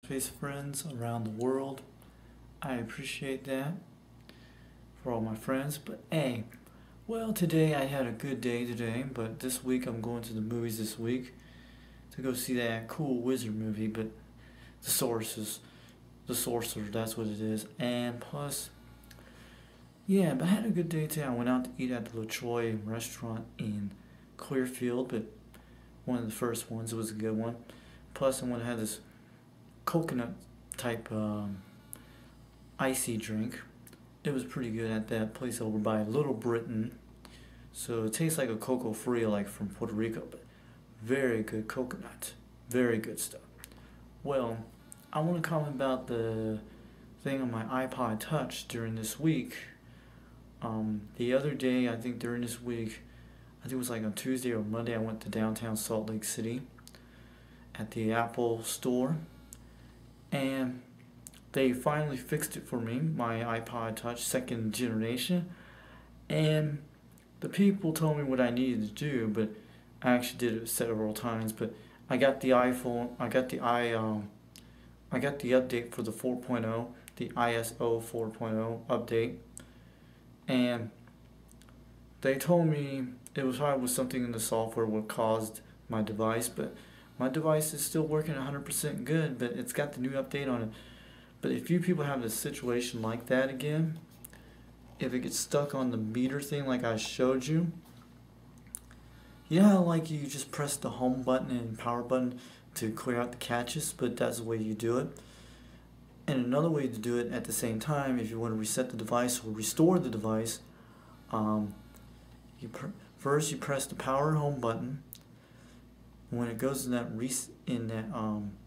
Face friends around the world. I appreciate that for all my friends. But hey, well, today I had a good day today, but this week I'm going to the movies this week to go see that cool wizard movie. But the sorcerer, that's what it is. And plus, yeah, but I had a good day today. I went out to eat at the LaTroy restaurant in Clearfield, but one of the first ones. It was a good one. Plus, I went and had this coconut type icy drink. It was pretty good at that place over by Little Britain. So it tastes like a Coco Frio, like from Puerto Rico, but very good coconut. Very good stuff. Well, I want to comment about the thing on my iPod Touch during this week. The other day, I think during this week, I think it was like on Tuesday or Monday, I went to downtown Salt Lake City at the Apple store, and they finally fixed it for me, my iPod Touch second generation. And the people told me what I needed to do, but I actually did it several times. But I got the iPhone, I got the update for the 4.0, the ISO 4.0 update, and they told me it was probably something in the software what caused my device, but my device is still working 100% good, but it's got the new update on it. But if you people have a situation like that again, if it gets stuck on the meter thing like I showed you, like you just press the home button and power button to clear out the caches, but that's the way you do it. And another way to do it at the same time, if you want to reset the device or restore the device, first you press the power home button. When it goes in that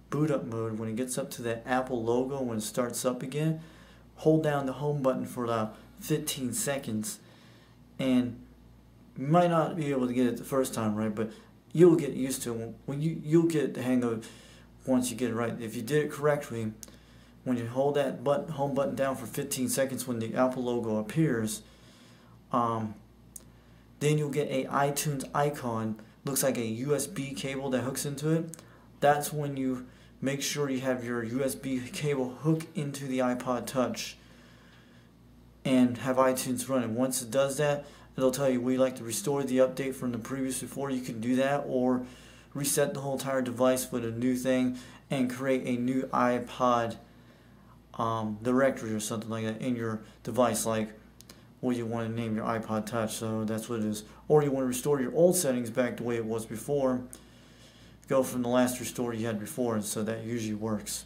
boot up mode, when it gets up to that Apple logo, when it starts up again, hold down the home button for about 15 seconds, and you might not be able to get it the first time right, but you'll get used to it. You'll get the hang of it once you get it right. If you did it correctly, when you hold that home button down for 15 seconds when the Apple logo appears, then you'll get a iTunes icon. Looks like a USB cable that hooks into it. That's when you make sure you have your USB cable hook into the iPod Touch and have iTunes running. Once it does that, it'll tell you we'd like to restore the update from the previous before. You can do that, or reset the whole entire device with a new thing and create a new iPod directory or something like that in your device, like what you want to name your iPod Touch. So that's what it is. Or you want to restore your old settings back the way it was before, go from the last restore you had before, and so that usually works.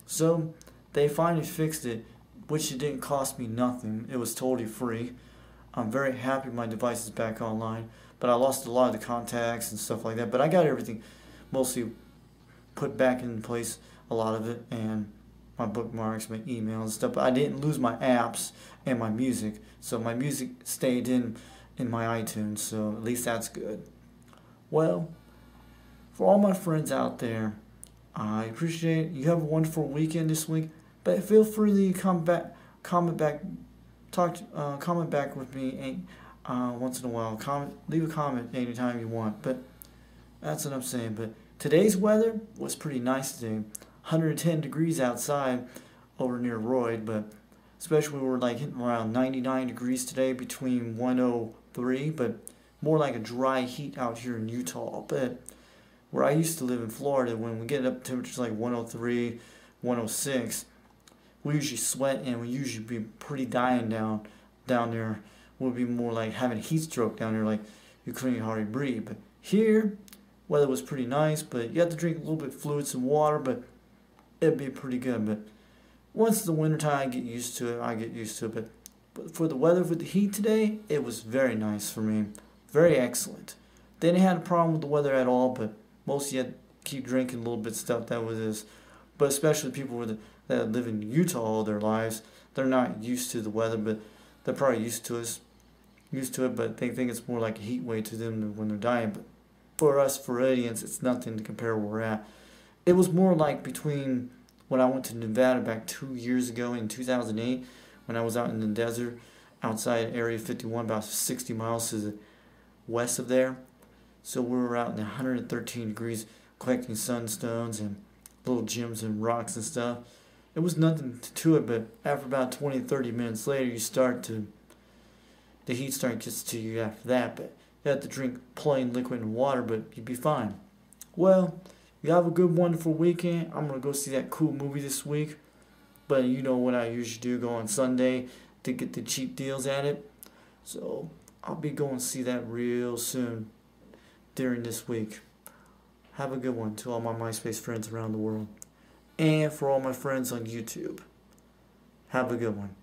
So they finally fixed it, which it didn't cost me nothing. It was totally free. I'm very happy my device is back online, but I lost a lot of the contacts and stuff like that. But I got everything mostly put back in place, a lot of it, and my bookmarks, my emails and stuff. But I didn't lose my apps and my music, so my music stayed in my iTunes, so at least that's good. Well, for all my friends out there, I appreciate it. You have a wonderful weekend this week, but feel free to comment back with me once in a while. Leave a comment anytime you want. But that's what I'm saying. But today's weather was pretty nice today. 110 degrees outside over near Royd, but especially we were like hitting around 99 degrees today, between 103, but more like a dry heat out here in Utah. But where I used to live in Florida, when we get up to temperatures like 103, 106, we usually sweat and we usually be pretty dying down there. We'll be more like having a heat stroke down there, like you couldn't hardly breathe. But here, weather was pretty nice, but you have to drink a little bit of fluids and water, but it'd be pretty good. But once the wintertime, I get used to it. But for the weather, with the heat today, it was very nice for me. Very excellent. They didn't have a problem with the weather at all, but mostly you had to keep drinking a little bit of stuff. That was this. But especially people that live in Utah all their lives, they're not used to the weather, but they're probably used to it, but they think it's more like a heat wave to them when they're dying. But for us Floridians, it's nothing to compare where we're at. It was more like between when I went to Nevada back 2 years ago in 2008, when I was out in the desert outside Area 51, about 60 miles to the west of there. So we were out in 113 degrees collecting sunstones and little gyms and rocks and stuff. It was nothing to it, but after about 20, 30 minutes later, the heat gets to you after that, but you have to drink plain liquid and water, but you'd be fine. Well, you have a good, wonderful weekend. I'm going to go see that cool movie this week, but you know what I usually do, go on Sunday to get the cheap deals at it. So I'll be going to see that real soon during this week. Have a good one to all my MySpace friends around the world. And for all my friends on YouTube. Have a good one.